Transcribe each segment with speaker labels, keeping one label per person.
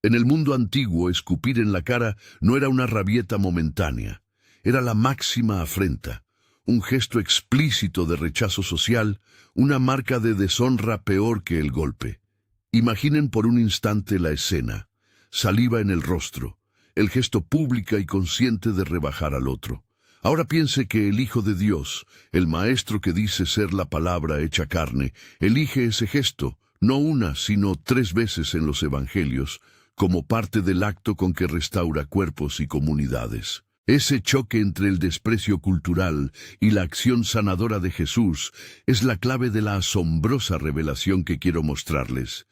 Speaker 1: En el mundo antiguo, escupir en la cara no era una rabieta momentánea, era la máxima afrenta, un gesto explícito de rechazo social, una marca de deshonra peor que el golpe. Imaginen por un instante la escena, saliva en el rostro, el gesto pública y consciente de rebajar al otro. Ahora piense que el Hijo de Dios, el Maestro que dice ser la palabra hecha carne, elige ese gesto, no una, sino 3 veces en los Evangelios, como parte del acto con que restaura cuerpos y comunidades. Ese choque entre el desprecio cultural y la acción sanadora de Jesús es la clave de la asombrosa revelación que quiero mostrarles.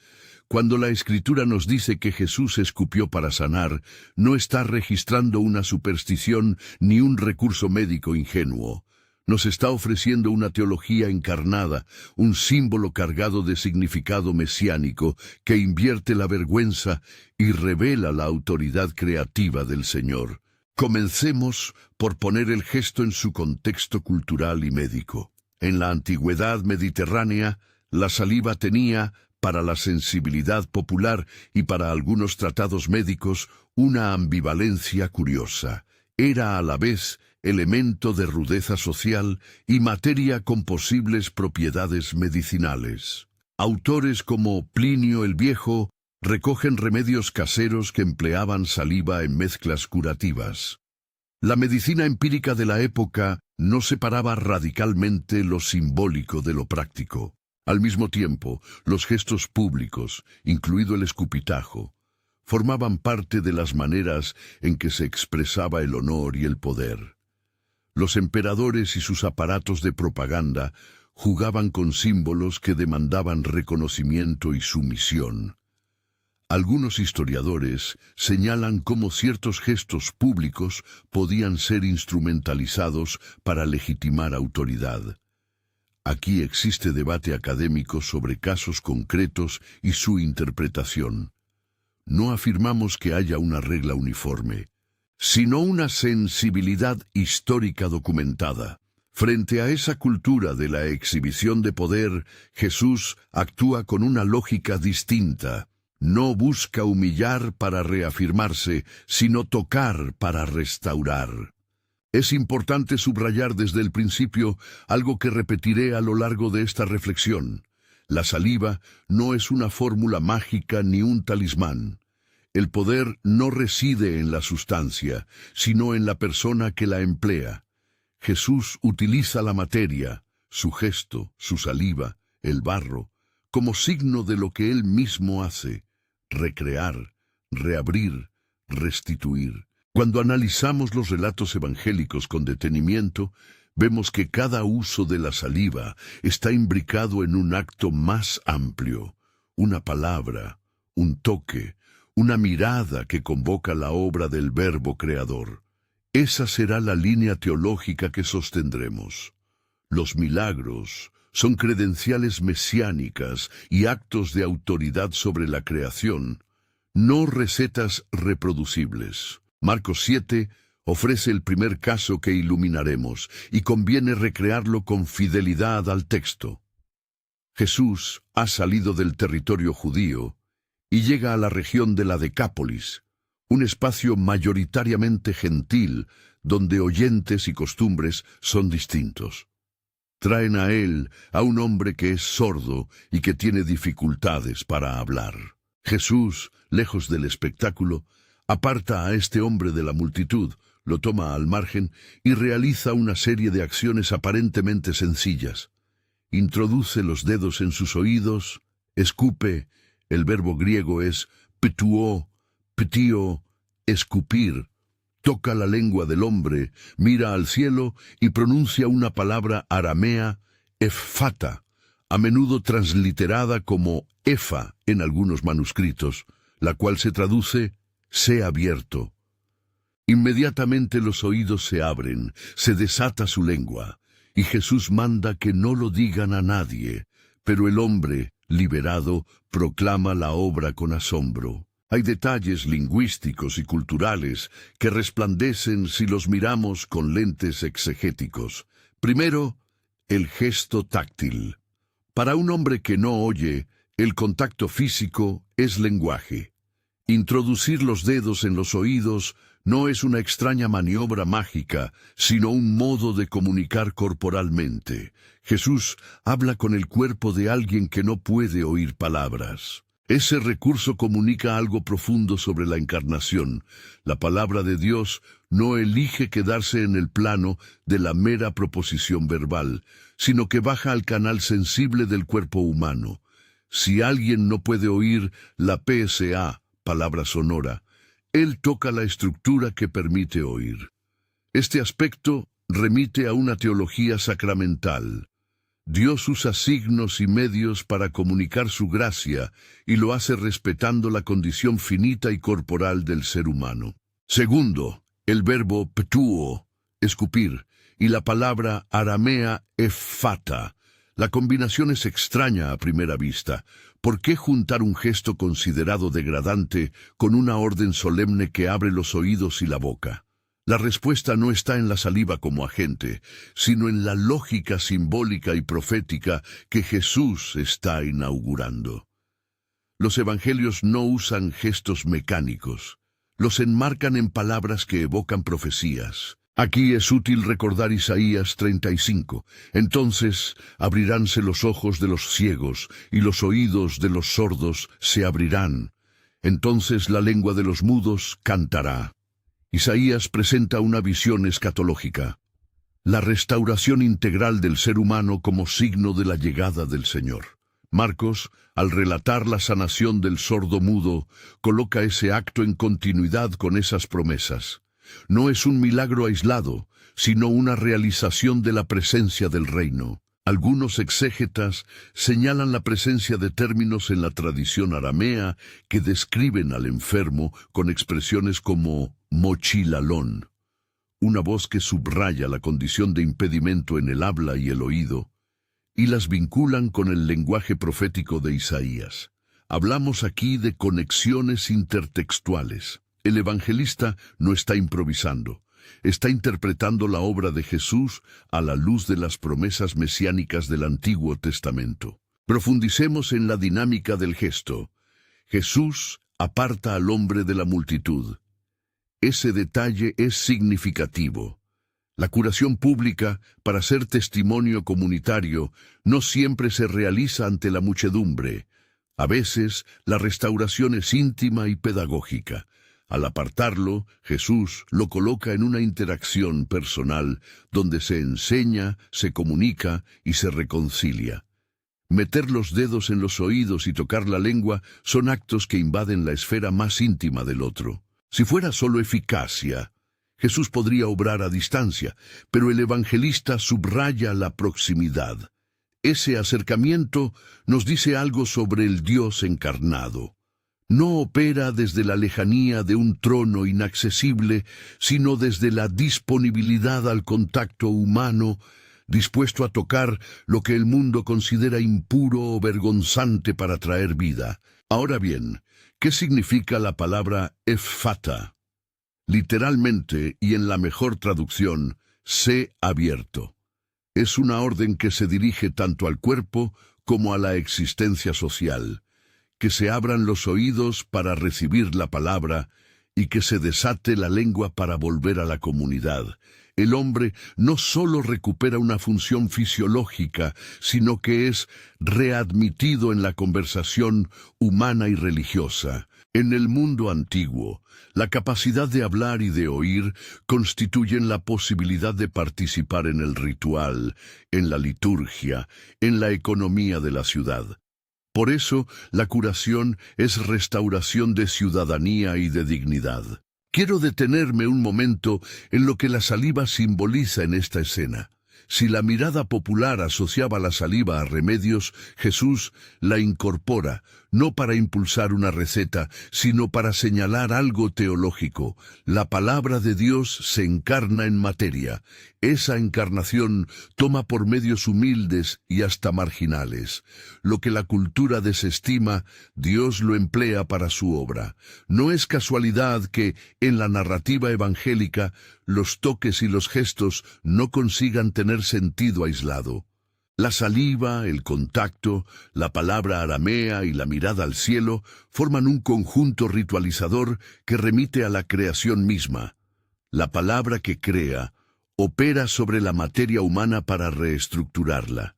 Speaker 1: Cuando la Escritura nos dice que Jesús escupió para sanar, no está registrando una superstición ni un recurso médico ingenuo. Nos está ofreciendo una teología encarnada, un símbolo cargado de significado mesiánico que invierte la vergüenza y revela la autoridad creativa del Señor. Comencemos por poner el gesto en su contexto cultural y médico. En la antigüedad mediterránea, la saliva tenía, para la sensibilidad popular y para algunos tratados médicos, una ambivalencia curiosa. Era a la vez elemento de rudeza social y materia con posibles propiedades medicinales. Autores como Plinio el Viejo recogen remedios caseros que empleaban saliva en mezclas curativas. La medicina empírica de la época no separaba radicalmente lo simbólico de lo práctico. Al mismo tiempo, los gestos públicos, incluido el escupitajo, formaban parte de las maneras en que se expresaba el honor y el poder. Los emperadores y sus aparatos de propaganda jugaban con símbolos que demandaban reconocimiento y sumisión. Algunos historiadores señalan cómo ciertos gestos públicos podían ser instrumentalizados para legitimar autoridad. Aquí existe debate académico sobre casos concretos y su interpretación. No afirmamos que haya una regla uniforme, sino una sensibilidad histórica documentada. Frente a esa cultura de la exhibición de poder, Jesús actúa con una lógica distinta. No busca humillar para reafirmarse, sino tocar para restaurar. Es importante subrayar desde el principio algo que repetiré a lo largo de esta reflexión. La saliva no es una fórmula mágica ni un talismán. El poder no reside en la sustancia, sino en la persona que la emplea. Jesús utiliza la materia, su gesto, su saliva, el barro, como signo de lo que Él mismo hace: recrear, reabrir, restituir. Cuando analizamos los relatos evangélicos con detenimiento, vemos que cada uso de la saliva está imbricado en un acto más amplio, una palabra, un toque, una mirada que convoca la obra del Verbo Creador. Esa será la línea teológica que sostendremos. Los milagros son credenciales mesiánicas y actos de autoridad sobre la creación, no recetas reproducibles. Marcos 7 ofrece el primer caso que iluminaremos, y conviene recrearlo con fidelidad al texto. Jesús ha salido del territorio judío y llega a la región de la Decápolis, un espacio mayoritariamente gentil, donde oyentes y costumbres son distintos. Traen a él a un hombre que es sordo y que tiene dificultades para hablar. Jesús, lejos del espectáculo, aparta a este hombre de la multitud, lo toma al margen y realiza una serie de acciones aparentemente sencillas. Introduce los dedos en sus oídos, escupe, el verbo griego es ptuo, ptio, escupir, toca la lengua del hombre, mira al cielo y pronuncia una palabra aramea, ephata, a menudo transliterada como efa en algunos manuscritos, la cual se traduce «sé abierto». Inmediatamente los oídos se abren, se desata su lengua, y Jesús manda que no lo digan a nadie, pero el hombre, liberado, proclama la obra con asombro. Hay detalles lingüísticos y culturales que resplandecen si los miramos con lentes exegéticos. Primero, el gesto táctil. Para un hombre que no oye, el contacto físico es lenguaje. Introducir los dedos en los oídos no es una extraña maniobra mágica, sino un modo de comunicar corporalmente. Jesús habla con el cuerpo de alguien que no puede oír palabras. Ese recurso comunica algo profundo sobre la encarnación. La palabra de Dios no elige quedarse en el plano de la mera proposición verbal, sino que baja al canal sensible del cuerpo humano. Si alguien no puede oír la PSA, palabra sonora, él toca la estructura que permite oír. Este aspecto remite a una teología sacramental. Dios usa signos y medios para comunicar su gracia y lo hace respetando la condición finita y corporal del ser humano. Segundo, el verbo ptuo, escupir, y la palabra aramea ephata. La combinación es extraña a primera vista. ¿Por qué juntar un gesto considerado degradante con una orden solemne que abre los oídos y la boca? La respuesta no está en la saliva como agente, sino en la lógica simbólica y profética que Jesús está inaugurando. Los evangelios no usan gestos mecánicos, los enmarcan en palabras que evocan profecías. Aquí es útil recordar Isaías 35. Entonces abriránse los ojos de los ciegos y los oídos de los sordos se abrirán. Entonces la lengua de los mudos cantará. Isaías presenta una visión escatológica, la restauración integral del ser humano como signo de la llegada del Señor. Marcos, al relatar la sanación del sordo mudo, coloca ese acto en continuidad con esas promesas. No es un milagro aislado, sino una realización de la presencia del reino. Algunos exégetas señalan la presencia de términos en la tradición aramea que describen al enfermo con expresiones como mochilalón, una voz que subraya la condición de impedimento en el habla y el oído, y las vinculan con el lenguaje profético de Isaías. Hablamos aquí de conexiones intertextuales. El evangelista no está improvisando, está interpretando la obra de Jesús a la luz de las promesas mesiánicas del Antiguo Testamento. Profundicemos en la dinámica del gesto. Jesús aparta al hombre de la multitud. Ese detalle es significativo. La curación pública, para ser testimonio comunitario, no siempre se realiza ante la muchedumbre. A veces, la restauración es íntima y pedagógica. Al apartarlo, Jesús lo coloca en una interacción personal donde se enseña, se comunica y se reconcilia. Meter los dedos en los oídos y tocar la lengua son actos que invaden la esfera más íntima del otro. Si fuera solo eficacia, Jesús podría obrar a distancia, pero el evangelista subraya la proximidad. Ese acercamiento nos dice algo sobre el Dios encarnado. No opera desde la lejanía de un trono inaccesible, sino desde la disponibilidad al contacto humano, dispuesto a tocar lo que el mundo considera impuro o vergonzante para traer vida. Ahora bien, ¿qué significa la palabra ephata? Literalmente, y en la mejor traducción, sé abierto. Es una orden que se dirige tanto al cuerpo como a la existencia social. Que se abran los oídos para recibir la palabra y que se desate la lengua para volver a la comunidad. El hombre no solo recupera una función fisiológica, sino que es readmitido en la conversación humana y religiosa. En el mundo antiguo, la capacidad de hablar y de oír constituyen la posibilidad de participar en el ritual, en la liturgia, en la economía de la ciudad. Por eso, la curación es restauración de ciudadanía y de dignidad. Quiero detenerme un momento en lo que la saliva simboliza en esta escena. Si la mirada popular asociaba la saliva a remedios, Jesús la incorpora, no para impulsar una receta, sino para señalar algo teológico. La palabra de Dios se encarna en materia. Esa encarnación toma por medios humildes y hasta marginales. Lo que la cultura desestima, Dios lo emplea para su obra. No es casualidad que, en la narrativa evangélica, los toques y los gestos no consigan tener sentido aislado. La saliva, el contacto, la palabra aramea y la mirada al cielo forman un conjunto ritualizador que remite a la creación misma. La palabra que crea opera sobre la materia humana para reestructurarla.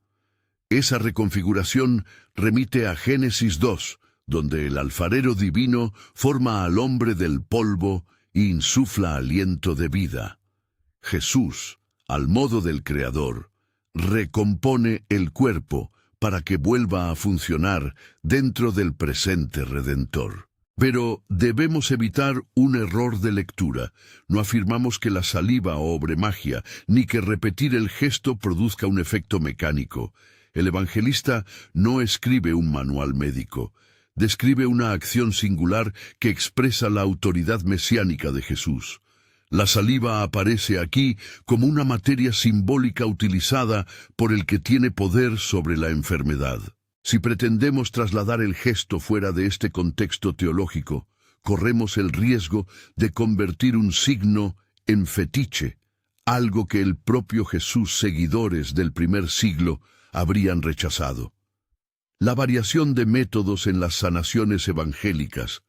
Speaker 1: Esa reconfiguración remite a Génesis 2, donde el alfarero divino forma al hombre del polvo e insufla aliento de vida. Jesús, al modo del Creador, recompone el cuerpo para que vuelva a funcionar dentro del presente redentor. Pero debemos evitar un error de lectura. No afirmamos que la saliva obre magia, ni que repetir el gesto produzca un efecto mecánico. El evangelista no escribe un manual médico. Describe una acción singular que expresa la autoridad mesiánica de Jesús. La saliva aparece aquí como una materia simbólica utilizada por el que tiene poder sobre la enfermedad. Si pretendemos trasladar el gesto fuera de este contexto teológico, corremos el riesgo de convertir un signo en fetiche, algo que el propio Jesús, seguidores del primer siglo, habrían rechazado. La variación de métodos en las sanaciones evangélicas,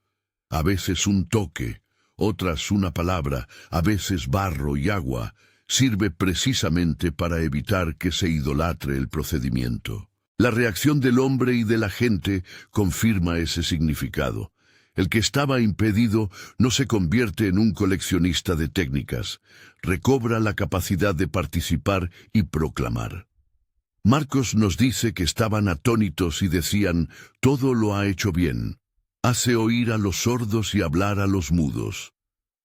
Speaker 1: a veces un toque, otras una palabra, a veces barro y agua, sirve precisamente para evitar que se idolatre el procedimiento. La reacción del hombre y de la gente confirma ese significado. El que estaba impedido no se convierte en un coleccionista de técnicas, recobra la capacidad de participar y proclamar. Marcos nos dice que estaban atónitos y decían, «Todo lo ha hecho bien. Hace oír a los sordos y hablar a los mudos».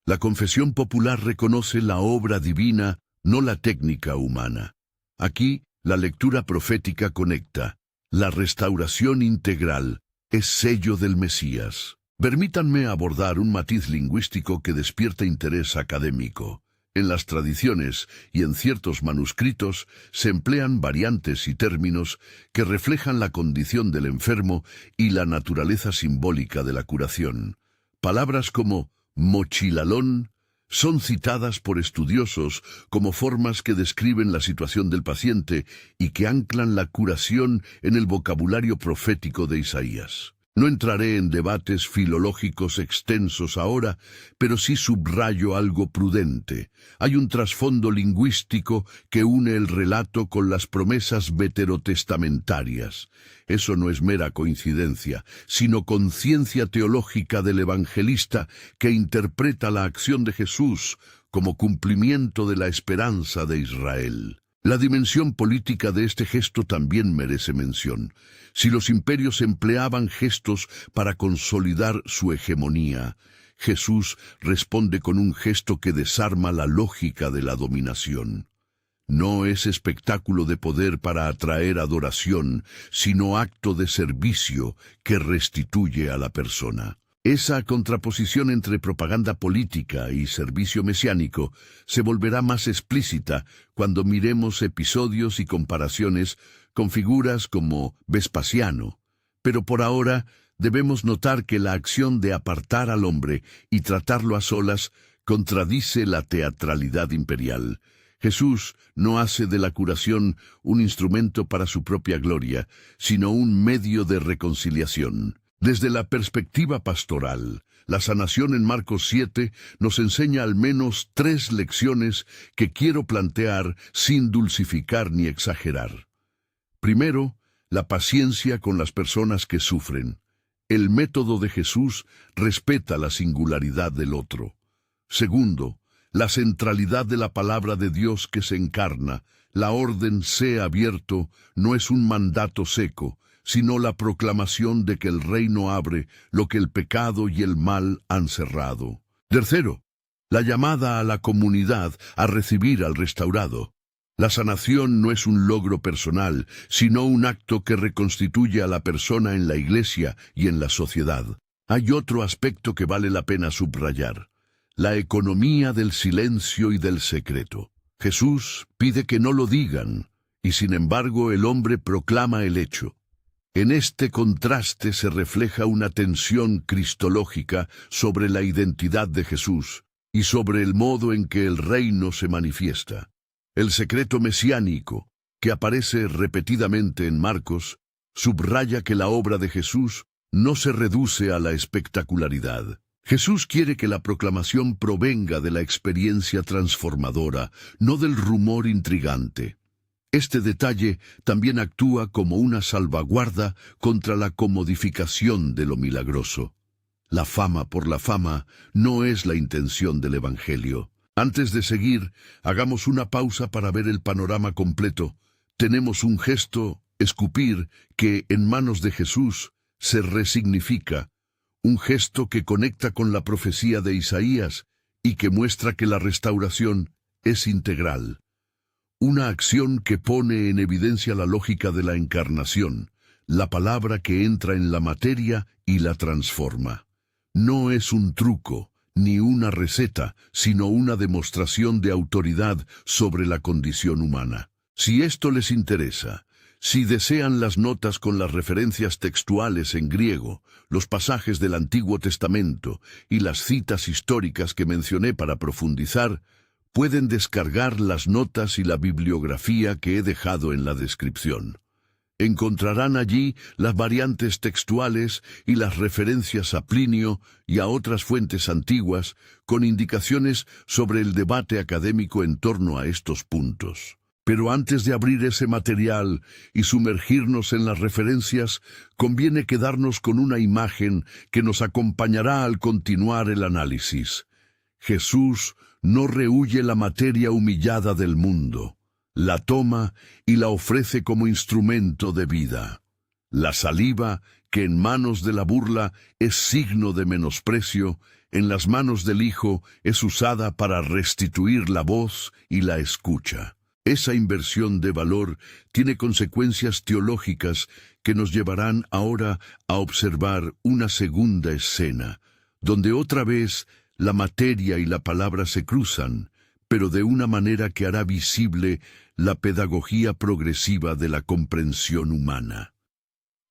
Speaker 1: La confesión popular reconoce la obra divina, no la técnica humana. Aquí, la lectura profética conecta. La restauración integral es sello del Mesías. Permítanme abordar un matiz lingüístico que despierta interés académico. En las tradiciones y en ciertos manuscritos se emplean variantes y términos que reflejan la condición del enfermo y la naturaleza simbólica de la curación. Palabras como mochilalón son citadas por estudiosos como formas que describen la situación del paciente y que anclan la curación en el vocabulario profético de Isaías. No entraré en debates filológicos extensos ahora, pero sí subrayo algo prudente. Hay un trasfondo lingüístico que une el relato con las promesas veterotestamentarias. Eso no es mera coincidencia, sino conciencia teológica del evangelista que interpreta la acción de Jesús como cumplimiento de la esperanza de Israel. La dimensión política de este gesto también merece mención. Si los imperios empleaban gestos para consolidar su hegemonía, Jesús responde con un gesto que desarma la lógica de la dominación. No es espectáculo de poder para atraer adoración, sino acto de servicio que restituye a la persona. Esa contraposición entre propaganda política y servicio mesiánico se volverá más explícita cuando miremos episodios y comparaciones con figuras como Vespasiano. Pero por ahora debemos notar que la acción de apartar al hombre y tratarlo a solas contradice la teatralidad imperial. Jesús no hace de la curación un instrumento para su propia gloria, sino un medio de reconciliación. Desde la perspectiva pastoral, la sanación en Marcos 7 nos enseña al menos 3 lecciones que quiero plantear sin dulcificar ni exagerar. Primero, la paciencia con las personas que sufren. El método de Jesús respeta la singularidad del otro. Segundo, la centralidad de la palabra de Dios que se encarna. La orden «sea abierto» no es un mandato seco, sino la proclamación de que el reino abre lo que el pecado y el mal han cerrado. Tercero, la llamada a la comunidad a recibir al restaurado. La sanación no es un logro personal, sino un acto que reconstituye a la persona en la iglesia y en la sociedad. Hay otro aspecto que vale la pena subrayar: la economía del silencio y del secreto. Jesús pide que no lo digan, y sin embargo el hombre proclama el hecho. En este contraste se refleja una tensión cristológica sobre la identidad de Jesús y sobre el modo en que el reino se manifiesta. El secreto mesiánico, que aparece repetidamente en Marcos, subraya que la obra de Jesús no se reduce a la espectacularidad. Jesús quiere que la proclamación provenga de la experiencia transformadora, no del rumor intrigante. Este detalle también actúa como una salvaguarda contra la comodificación de lo milagroso. La fama por la fama no es la intención del Evangelio. Antes de seguir, hagamos una pausa para ver el panorama completo. Tenemos un gesto, escupir, que en manos de Jesús se resignifica, un gesto que conecta con la profecía de Isaías y que muestra que la restauración es integral. Una acción que pone en evidencia la lógica de la encarnación, la palabra que entra en la materia y la transforma. No es un truco, ni una receta, sino una demostración de autoridad sobre la condición humana. Si esto les interesa, si desean las notas con las referencias textuales en griego, los pasajes del Antiguo Testamento y las citas históricas que mencioné para profundizar, pueden descargar las notas y la bibliografía que he dejado en la descripción. Encontrarán allí las variantes textuales y las referencias a Plinio y a otras fuentes antiguas con indicaciones sobre el debate académico en torno a estos puntos. Pero antes de abrir ese material y sumergirnos en las referencias, conviene quedarnos con una imagen que nos acompañará al continuar el análisis. Jesús no rehúye la materia humillada del mundo, la toma y la ofrece como instrumento de vida. La saliva, que en manos de la burla es signo de menosprecio, en las manos del Hijo es usada para restituir la voz y la escucha. Esa inversión de valor tiene consecuencias teológicas que nos llevarán ahora a observar una segunda escena, donde otra vez la materia y la palabra se cruzan, pero de una manera que hará visible la pedagogía progresiva de la comprensión humana.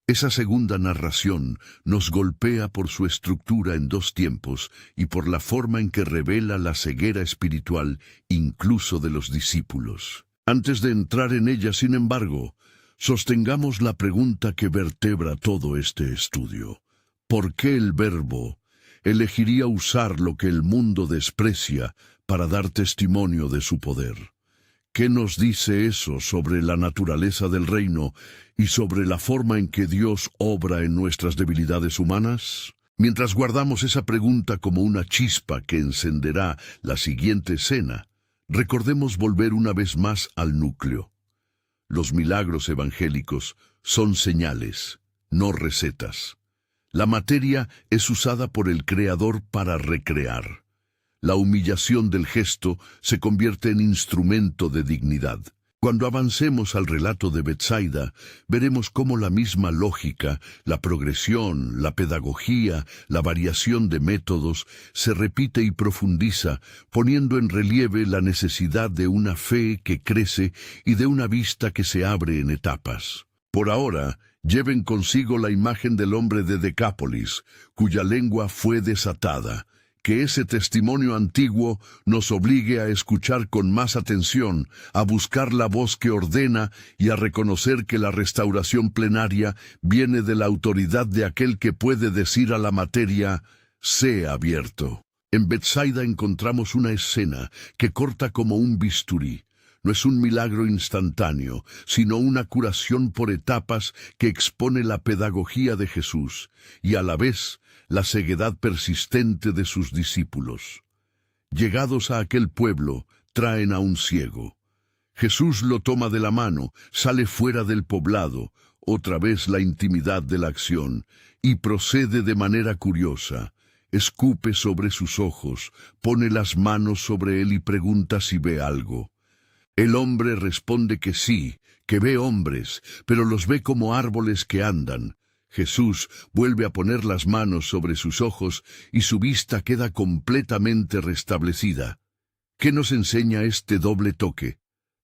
Speaker 1: Esa segunda narración nos golpea por su estructura en dos tiempos y por la forma en que revela la ceguera espiritual incluso de los discípulos. Antes de entrar en ella, sin embargo, sostengamos la pregunta que vertebra todo este estudio. ¿Por qué el Verbo elegiría usar lo que el mundo desprecia para dar testimonio de su poder? ¿Qué nos dice eso sobre la naturaleza del reino y sobre la forma en que Dios obra en nuestras debilidades humanas? Mientras guardamos esa pregunta como una chispa que encenderá la siguiente escena, recordemos volver una vez más al núcleo. Los milagros evangélicos son señales, no recetas. La materia es usada por el Creador para recrear. La humillación del gesto se convierte en instrumento de dignidad. Cuando avancemos al relato de Betsaida, veremos cómo la misma lógica, la progresión, la pedagogía, la variación de métodos se repite y profundiza, poniendo en relieve la necesidad de una fe que crece y de una vista que se abre en etapas. Por ahora, lleven consigo la imagen del hombre de Decápolis, cuya lengua fue desatada. Que ese testimonio antiguo nos obligue a escuchar con más atención, a buscar la voz que ordena y a reconocer que la restauración plenaria viene de la autoridad de aquel que puede decir a la materia, «sé abierto». En Betsaida encontramos una escena que corta como un bisturí. No es un milagro instantáneo, sino una curación por etapas que expone la pedagogía de Jesús y a la vez la ceguedad persistente de sus discípulos. Llegados a aquel pueblo, traen a un ciego. Jesús lo toma de la mano, sale fuera del poblado, otra vez la intimidad de la acción, y procede de manera curiosa. Escupe sobre sus ojos, pone las manos sobre él y pregunta si ve algo. El hombre responde que sí, que ve hombres, pero los ve como árboles que andan. Jesús vuelve a poner las manos sobre sus ojos y su vista queda completamente restablecida. ¿Qué nos enseña este doble toque?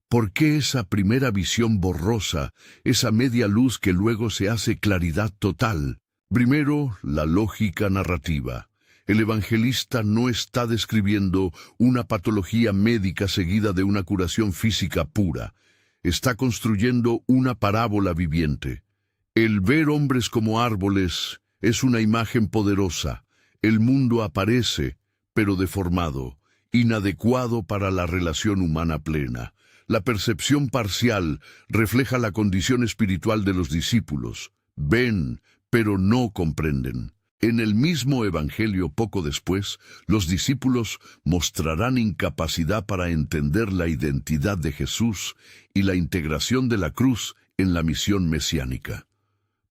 Speaker 1: ¿Por qué esa primera visión borrosa, esa media luz que luego se hace claridad total? Primero, la lógica narrativa. El evangelista no está describiendo una patología médica seguida de una curación física pura. está construyendo una parábola viviente. El ver hombres como árboles es una imagen poderosa. El mundo aparece, pero deformado, inadecuado para la relación humana plena. La percepción parcial refleja la condición espiritual de los discípulos. Ven, pero no comprenden. En el mismo Evangelio poco después, los discípulos mostrarán incapacidad para entender la identidad de Jesús y la integración de la cruz en la misión mesiánica.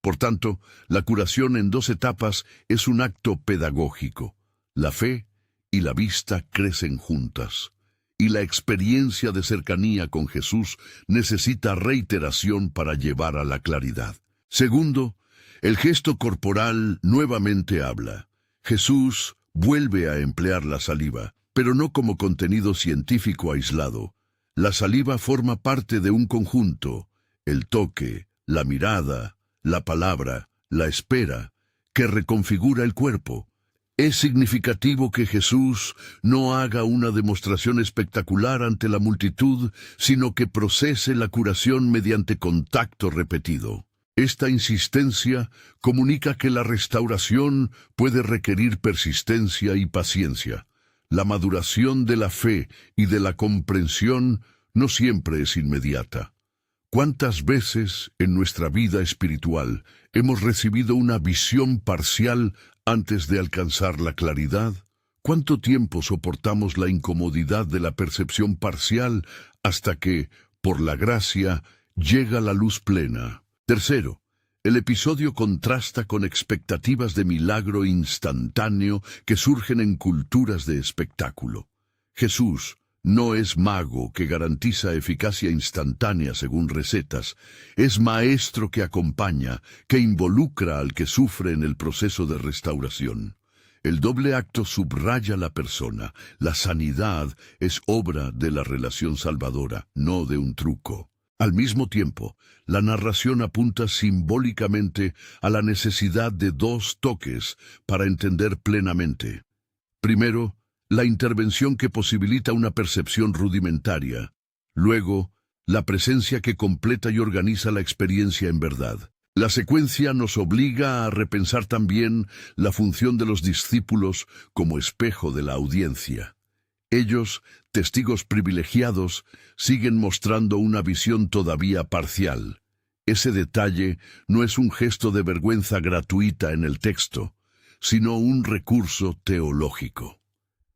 Speaker 1: Por tanto, la curación en dos etapas es un acto pedagógico. La fe y la vista crecen juntas, y la experiencia de cercanía con Jesús necesita reiteración para llevar a la claridad. Segundo, el gesto corporal nuevamente habla. Jesús vuelve a emplear la saliva, pero no como contenido científico aislado. La saliva forma parte de un conjunto: el toque, la mirada, la palabra, la espera, que reconfigura el cuerpo. Es significativo que Jesús no haga una demostración espectacular ante la multitud, sino que procese la curación mediante contacto repetido. Esta insistencia comunica que la restauración puede requerir persistencia y paciencia. La maduración de la fe y de la comprensión no siempre es inmediata. ¿Cuántas veces en nuestra vida espiritual hemos recibido una visión parcial antes de alcanzar la claridad? ¿Cuánto tiempo soportamos la incomodidad de la percepción parcial hasta que, por la gracia, llega la luz plena? Tercero, el episodio contrasta con expectativas de milagro instantáneo que surgen en culturas de espectáculo. Jesús no es mago que garantiza eficacia instantánea según recetas. Es maestro que acompaña, que involucra al que sufre en el proceso de restauración. El doble acto subraya la persona. La sanidad es obra de la relación salvadora, no de un truco. Al mismo tiempo, la narración apunta simbólicamente a la necesidad de dos toques para entender plenamente. Primero, la intervención que posibilita una percepción rudimentaria. Luego, la presencia que completa y organiza la experiencia en verdad. La secuencia nos obliga a repensar también la función de los discípulos como espejo de la audiencia. Ellos, testigos privilegiados, siguen mostrando una visión todavía parcial. Ese detalle no es un gesto de vergüenza gratuita en el texto, sino un recurso teológico.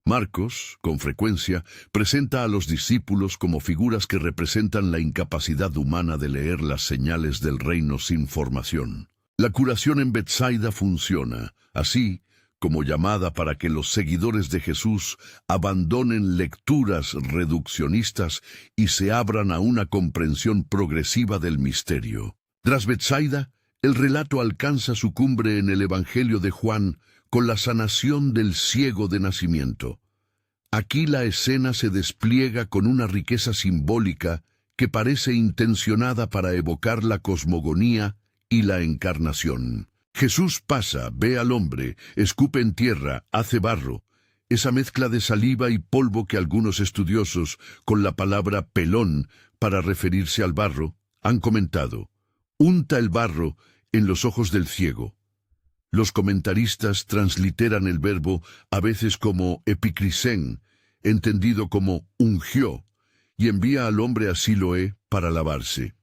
Speaker 1: Marcos, con frecuencia, presenta a los discípulos como figuras que representan la incapacidad humana de leer las señales del reino sin formación. La curación en Betsaida funciona, así, como llamada para que los seguidores de Jesús abandonen lecturas reduccionistas y se abran a una comprensión progresiva del misterio. Tras Betsaida, el relato alcanza su cumbre en el Evangelio de Juan con la sanación del ciego de nacimiento. Aquí la escena se despliega con una riqueza simbólica que parece intencionada para evocar la cosmogonía y la encarnación. Jesús pasa, ve al hombre, escupe en tierra, hace barro. Esa mezcla de saliva y polvo que algunos estudiosos, con la palabra pelón para referirse al barro, han comentado: unta el barro en los ojos del ciego. Los comentaristas transliteran el verbo a veces como epicrisén, entendido como ungió, y envía al hombre a Siloé para lavarse.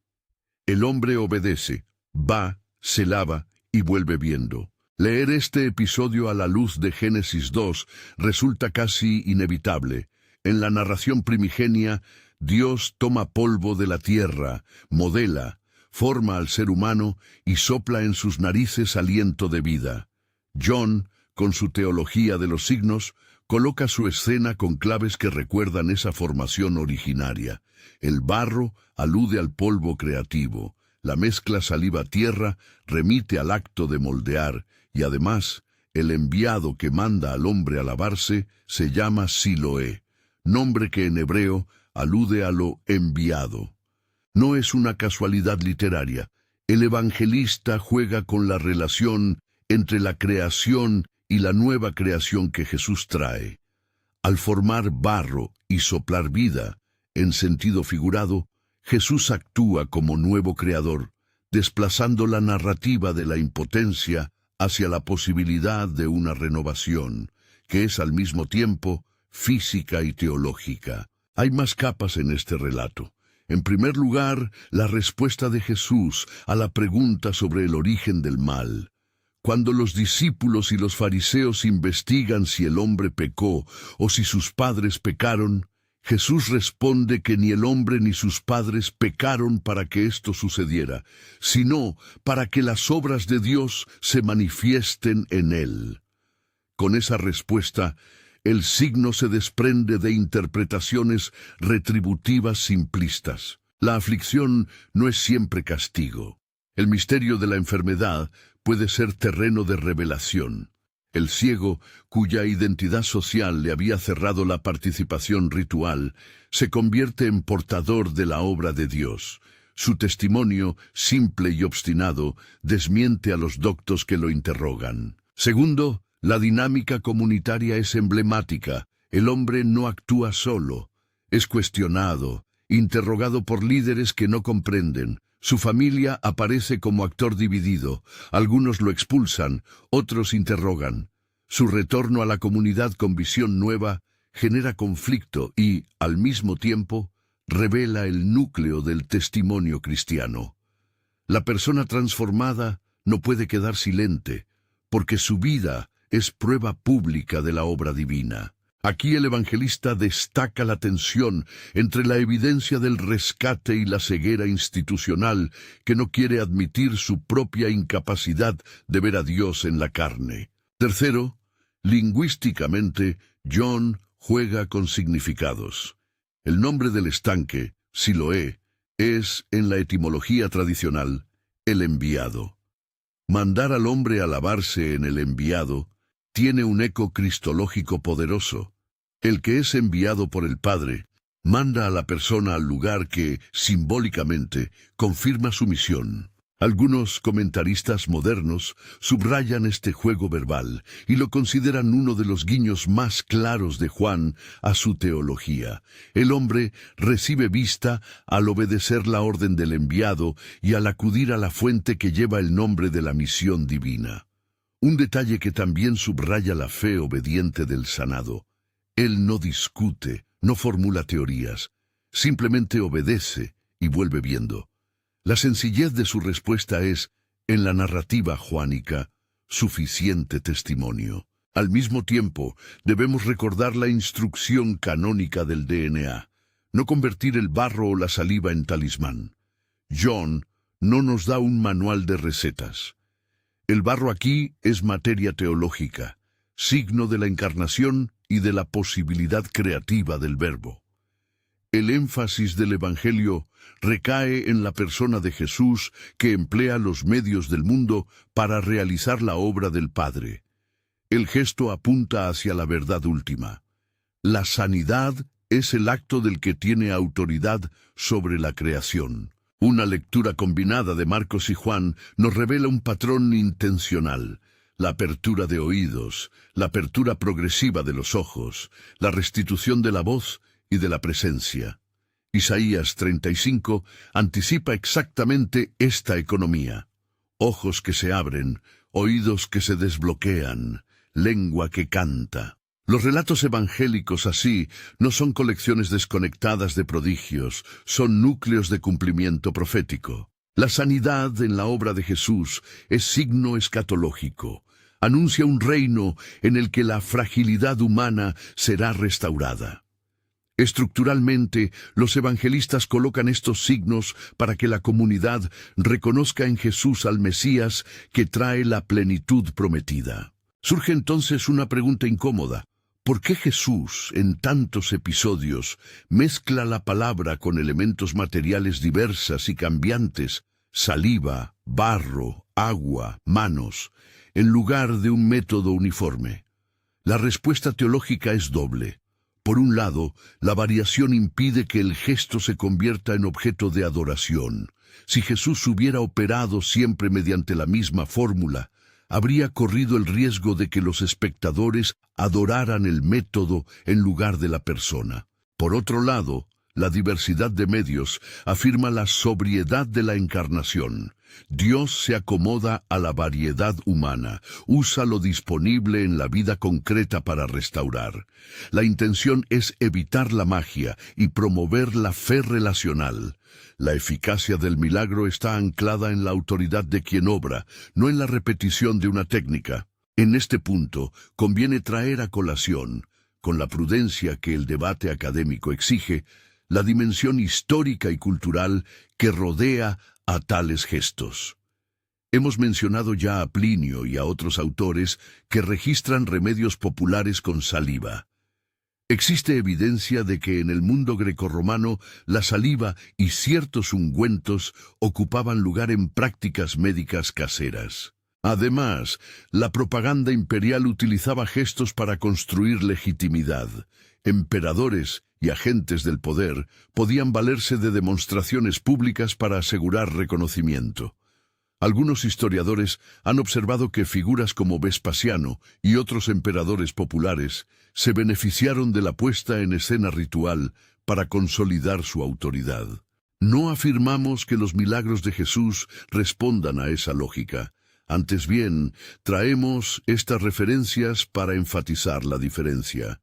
Speaker 1: El hombre obedece, va, se lava y vuelve viendo. Leer este episodio a la luz de Génesis 2 resulta casi inevitable. En la narración primigenia, Dios toma polvo de la tierra, modela, forma al ser humano y sopla en sus narices aliento de vida. John, con su teología de los signos, coloca su escena con claves que recuerdan esa formación originaria. El barro alude al polvo creativo. La mezcla saliva-tierra remite al acto de moldear, y además, el enviado que manda al hombre a lavarse se llama Siloé, nombre que en hebreo alude a lo enviado. No es una casualidad literaria. El evangelista juega con la relación entre la creación y la nueva creación que Jesús trae. Al formar barro y soplar vida, en sentido figurado, Jesús actúa como nuevo creador, desplazando la narrativa de la impotencia hacia la posibilidad de una renovación, que es al mismo tiempo física y teológica. Hay más capas en este relato. En primer lugar, la respuesta de Jesús a la pregunta sobre el origen del mal. Cuando los discípulos y los fariseos investigan si el hombre pecó o si sus padres pecaron, Jesús responde que ni el hombre ni sus padres pecaron para que esto sucediera, sino para que las obras de Dios se manifiesten en él. Con esa respuesta, el signo se desprende de interpretaciones retributivas simplistas. La aflicción no es siempre castigo. El misterio de la enfermedad puede ser terreno de revelación. El ciego, cuya identidad social le había cerrado la participación ritual, se convierte en portador de la obra de Dios. Su testimonio, simple y obstinado, desmiente a los doctos que lo interrogan. Segundo, la dinámica comunitaria es emblemática. El hombre no actúa solo. Es cuestionado, interrogado por líderes que no comprenden. Su familia aparece como actor dividido. Algunos lo expulsan, otros interrogan. Su retorno a la comunidad con visión nueva genera conflicto y, al mismo tiempo, revela el núcleo del testimonio cristiano. La persona transformada no puede quedar silente, porque su vida es prueba pública de la obra divina. Aquí el evangelista destaca la tensión entre la evidencia del rescate y la ceguera institucional que no quiere admitir su propia incapacidad de ver a Dios en la carne. Tercero, lingüísticamente, John juega con significados. El nombre del estanque, Siloé, es, en la etimología tradicional, el enviado. Mandar al hombre a lavarse en el enviado tiene un eco cristológico poderoso. El que es enviado por el Padre manda a la persona al lugar que, simbólicamente, confirma su misión. Algunos comentaristas modernos subrayan este juego verbal y lo consideran uno de los guiños más claros de Juan a su teología. El hombre recibe vista al obedecer la orden del enviado y al acudir a la fuente que lleva el nombre de la misión divina. Un detalle que también subraya la fe obediente del sanado. Él no discute, no formula teorías, simplemente obedece y vuelve viendo. La sencillez de su respuesta es, en la narrativa juánica, suficiente testimonio. Al mismo tiempo, debemos recordar la instrucción canónica del DNA, no convertir el barro o la saliva en talismán. John no nos da un manual de recetas. El barro aquí es materia teológica, signo de la encarnación y de la posibilidad creativa del Verbo. El énfasis del Evangelio recae en la persona de Jesús que emplea los medios del mundo para realizar la obra del Padre. El gesto apunta hacia la verdad última. La sanidad es el acto del que tiene autoridad sobre la creación. Una lectura combinada de Marcos y Juan nos revela un patrón intencional. La apertura de oídos, la apertura progresiva de los ojos, la restitución de la voz y de la presencia. Isaías 35 anticipa exactamente esta economía. Ojos que se abren, oídos que se desbloquean, lengua que canta. Los relatos evangélicos así no son colecciones desconectadas de prodigios, son núcleos de cumplimiento profético. La sanidad en la obra de Jesús es signo escatológico. Anuncia un reino en el que la fragilidad humana será restaurada. Estructuralmente, los evangelistas colocan estos signos para que la comunidad reconozca en Jesús al Mesías que trae la plenitud prometida. Surge entonces una pregunta incómoda. ¿Por qué Jesús, en tantos episodios, mezcla la palabra con elementos materiales diversas y cambiantes, saliva, barro, agua, manos, en lugar de un método uniforme? La respuesta teológica es doble. Por un lado, la variación impide que el gesto se convierta en objeto de adoración. Si Jesús hubiera operado siempre mediante la misma fórmula, habría corrido el riesgo de que los espectadores adoraran el método en lugar de la persona. Por otro lado, La diversidad de medios afirma la sobriedad de la encarnación. Dios se acomoda a la variedad humana, usa lo disponible en la vida concreta para restaurar. La intención es evitar la magia y promover la fe relacional. La eficacia del milagro está anclada en la autoridad de quien obra, no en la repetición de una técnica. En este punto, conviene traer a colación, con la prudencia que el debate académico exige, la dimensión histórica y cultural que rodea a tales gestos. Hemos mencionado ya a Plinio y a otros autores que registran remedios populares con saliva. Existe evidencia de que en el mundo grecorromano la saliva y ciertos ungüentos ocupaban lugar en prácticas médicas caseras. Además, la propaganda imperial utilizaba gestos para construir legitimidad. Emperadores y agentes del poder podían valerse de demostraciones públicas para asegurar reconocimiento. Algunos historiadores han observado que figuras como Vespasiano y otros emperadores populares se beneficiaron de la puesta en escena ritual para consolidar su autoridad. No afirmamos que los milagros de Jesús respondan a esa lógica. Antes bien, traemos estas referencias para enfatizar la diferencia.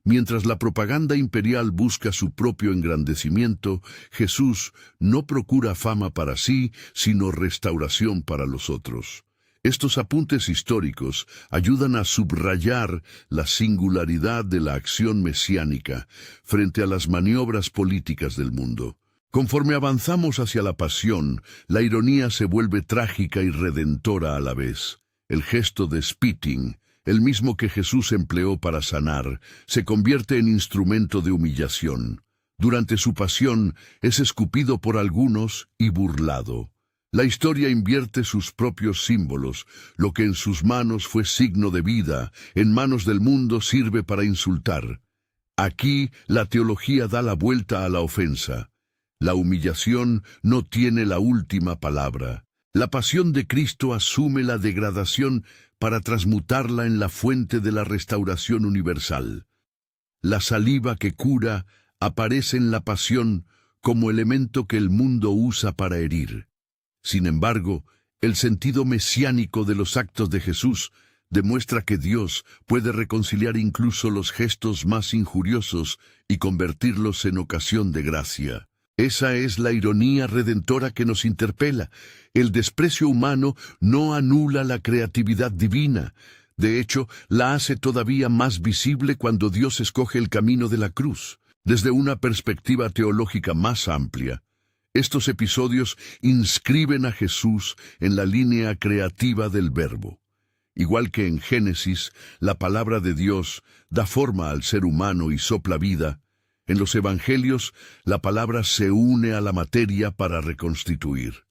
Speaker 1: Mientras la propaganda imperial busca su propio engrandecimiento, Jesús no procura fama para sí, sino restauración para los otros. Estos apuntes históricos ayudan a subrayar la singularidad de la acción mesiánica frente a las maniobras políticas del mundo. Conforme avanzamos hacia la pasión, la ironía se vuelve trágica y redentora a la vez. El gesto de spitting, el mismo que Jesús empleó para sanar, se convierte en instrumento de humillación. Durante su pasión es escupido por algunos y burlado. La historia invierte sus propios símbolos. Lo que en sus manos fue signo de vida, en manos del mundo sirve para insultar. Aquí la teología da la vuelta a la ofensa. La humillación no tiene la última palabra. La pasión de Cristo asume la degradación para transmutarla en la fuente de la restauración universal. La saliva que cura aparece en la pasión como elemento que el mundo usa para herir. Sin embargo, el sentido mesiánico de los actos de Jesús demuestra que Dios puede reconciliar incluso los gestos más injuriosos y convertirlos en ocasión de gracia. Esa es la ironía redentora que nos interpela. El desprecio humano no anula la creatividad divina. De hecho, la hace todavía más visible cuando Dios escoge el camino de la cruz. Desde una perspectiva teológica más amplia, estos episodios inscriben a Jesús en la línea creativa del Verbo. Igual que en Génesis, la palabra de Dios da forma al ser humano y sopla vida, en los Evangelios, la palabra se une a la materia para reconstituir.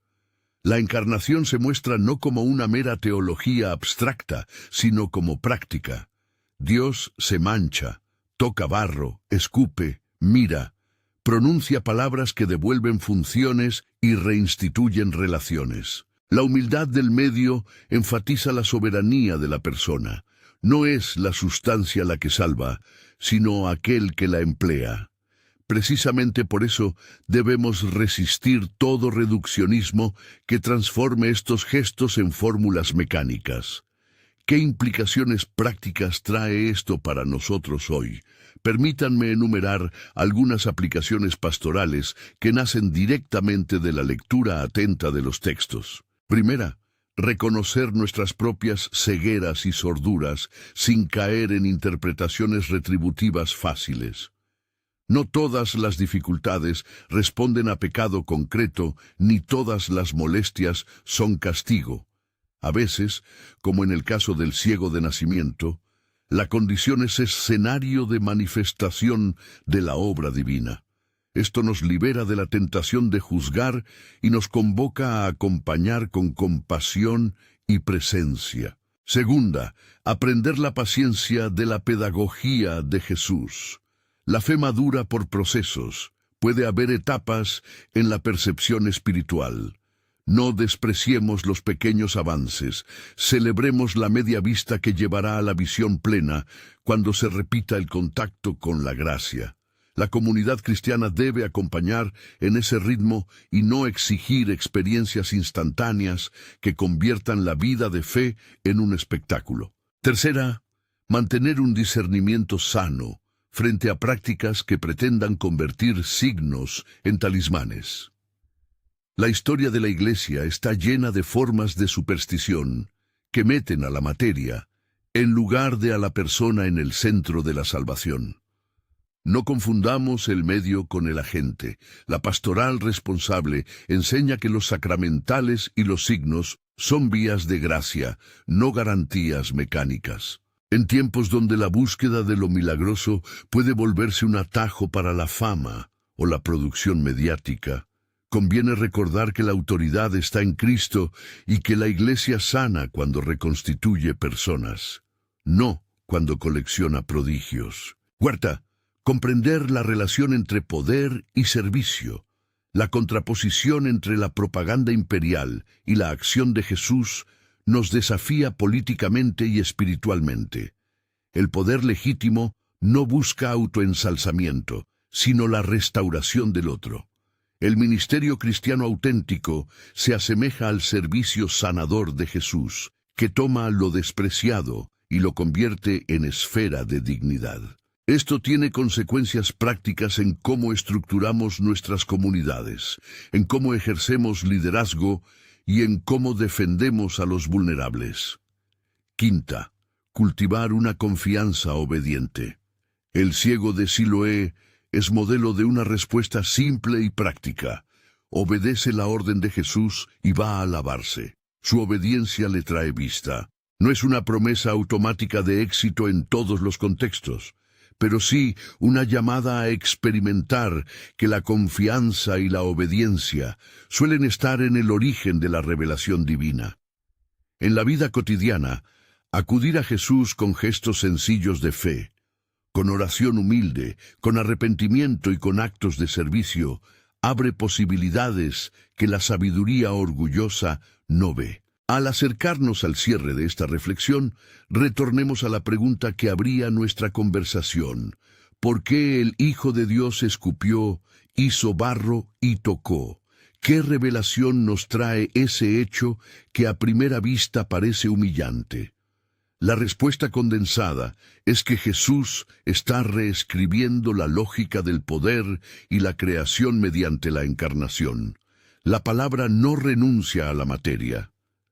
Speaker 1: La encarnación se muestra no como una mera teología abstracta, sino como práctica. Dios se mancha, toca barro, escupe, mira, pronuncia palabras que devuelven funciones y reinstituyen relaciones. La humildad del medio enfatiza la soberanía de la persona. No es la sustancia la que salva, sino aquel que la emplea. Precisamente por eso debemos resistir todo reduccionismo que transforme estos gestos en fórmulas mecánicas. ¿Qué implicaciones prácticas trae esto para nosotros hoy? Permítanme enumerar algunas aplicaciones pastorales que nacen directamente de la lectura atenta de los textos. Primera, reconocer nuestras propias cegueras y sorduras sin caer en interpretaciones retributivas fáciles. No todas las dificultades responden a pecado concreto, ni todas las molestias son castigo. A veces, como en el caso del ciego de nacimiento, la condición es escenario de manifestación de la obra divina. Esto nos libera de la tentación de juzgar y nos convoca a acompañar con compasión y presencia. Segunda, aprender la paciencia de la pedagogía de Jesús. La fe madura por procesos. Puede haber etapas en la percepción espiritual. No despreciemos los pequeños avances. Celebremos la media vista que llevará a la visión plena cuando se repita el contacto con la gracia. La comunidad cristiana debe acompañar en ese ritmo y no exigir experiencias instantáneas que conviertan la vida de fe en un espectáculo. Tercera, mantener un discernimiento sano frente a prácticas que pretendan convertir signos en talismanes. La historia de la Iglesia está llena de formas de superstición que meten a la materia en lugar de a la persona en el centro de la salvación. No confundamos el medio con el agente. La pastoral responsable enseña que los sacramentales y los signos son vías de gracia, no garantías mecánicas. En tiempos donde la búsqueda de lo milagroso puede volverse un atajo para la fama o la producción mediática, conviene recordar que la autoridad está en Cristo y que la Iglesia sana cuando reconstituye personas, no cuando colecciona prodigios. Cuarta, comprender la relación entre poder y servicio, la contraposición entre la propaganda imperial y la acción de Jesús nos desafía políticamente y espiritualmente. El poder legítimo no busca autoensalzamiento, sino la restauración del otro. El ministerio cristiano auténtico se asemeja al servicio sanador de Jesús, que toma lo despreciado y lo convierte en esfera de dignidad. Esto tiene consecuencias prácticas en cómo estructuramos nuestras comunidades, en cómo ejercemos liderazgo y en cómo defendemos a los vulnerables. Quinta, cultivar una confianza obediente. El ciego de Siloé es modelo de una respuesta simple y práctica. Obedece la orden de Jesús y va a lavarse. Su obediencia le trae vista. No es una promesa automática de éxito en todos los contextos, pero sí una llamada a experimentar que la confianza y la obediencia suelen estar en el origen de la revelación divina. En la vida cotidiana, acudir a Jesús con gestos sencillos de fe, con oración humilde, con arrepentimiento y con actos de servicio, abre posibilidades que la sabiduría orgullosa no ve. Al acercarnos al cierre de esta reflexión, retornemos a la pregunta que abría nuestra conversación. ¿Por qué el Hijo de Dios escupió, hizo barro y tocó? ¿Qué revelación nos trae ese hecho que a primera vista parece humillante? La respuesta condensada es que Jesús está reescribiendo la lógica del poder y la creación mediante la encarnación. La palabra no renuncia a la materia.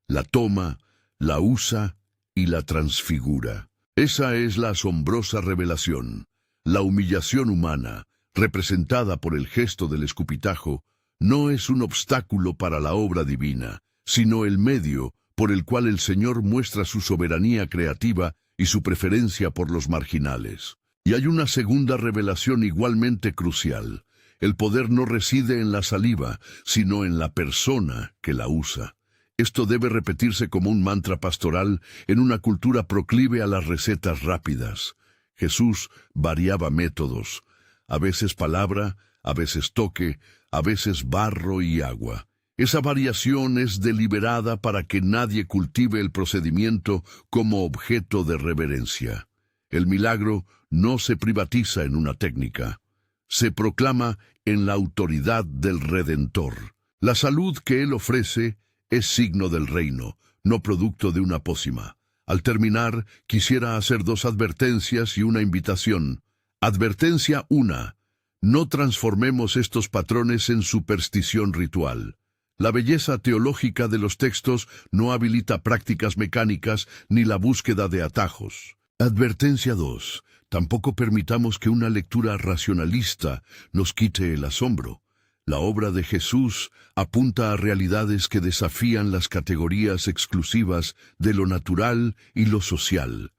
Speaker 1: La toma, la usa y la transfigura. Esa es la asombrosa revelación. La humillación humana, representada por el gesto del escupitajo, no es un obstáculo para la obra divina, sino el medio por el cual el Señor muestra su soberanía creativa y su preferencia por los marginales. Y hay una segunda revelación igualmente crucial. El poder no reside en la saliva, sino en la persona que la usa. Esto debe repetirse como un mantra pastoral en una cultura proclive a las recetas rápidas. Jesús variaba métodos, a veces palabra, a veces toque, a veces barro y agua. Esa variación es deliberada para que nadie cultive el procedimiento como objeto de reverencia. El milagro no se privatiza en una técnica, se proclama en la autoridad del Redentor. La salud que Él ofrece es signo del reino, no producto de una pócima. Al terminar, quisiera hacer 2 advertencias y una invitación. Advertencia 1. No transformemos estos patrones en superstición ritual. La belleza teológica de los textos no habilita prácticas mecánicas ni la búsqueda de atajos. Advertencia 2. Tampoco permitamos que una lectura racionalista nos quite el asombro. La obra de Jesús apunta a realidades que desafían las categorías exclusivas de lo natural y lo social.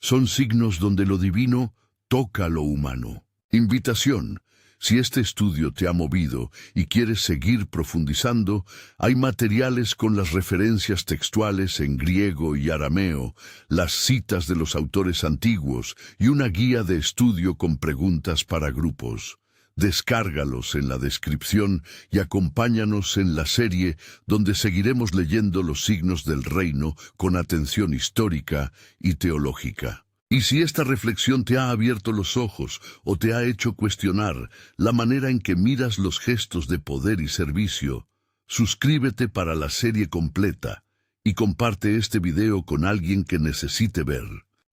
Speaker 1: Son signos donde lo divino toca lo humano. Invitación. Si este estudio te ha movido y quieres seguir profundizando, hay materiales con las referencias textuales en griego y arameo, las citas de los autores antiguos y una guía de estudio con preguntas para grupos. Descárgalos en la descripción y acompáñanos en la serie donde seguiremos leyendo los signos del reino con atención histórica y teológica. Y si esta reflexión te ha abierto los ojos o te ha hecho cuestionar la manera en que miras los gestos de poder y servicio, suscríbete para la serie completa y comparte este video con alguien que necesite ver.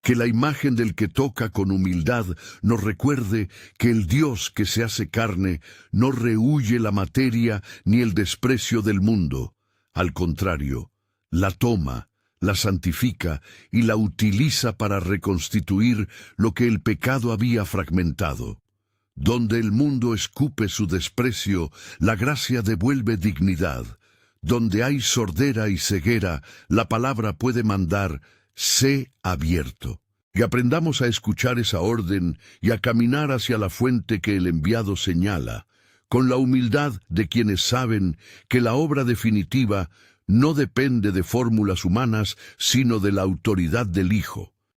Speaker 1: Que la imagen del que toca con humildad nos recuerde que el Dios que se hace carne no rehúye la materia ni el desprecio del mundo. Al contrario, la toma, la santifica y la utiliza para reconstituir lo que el pecado había fragmentado. Donde el mundo escupe su desprecio, la gracia devuelve dignidad. Donde hay sordera y ceguera, la palabra puede mandar: sé abierto. Y aprendamos a escuchar esa orden y a caminar hacia la fuente que el enviado señala, con la humildad de quienes saben que la obra definitiva no depende de fórmulas humanas, sino de la autoridad del Hijo.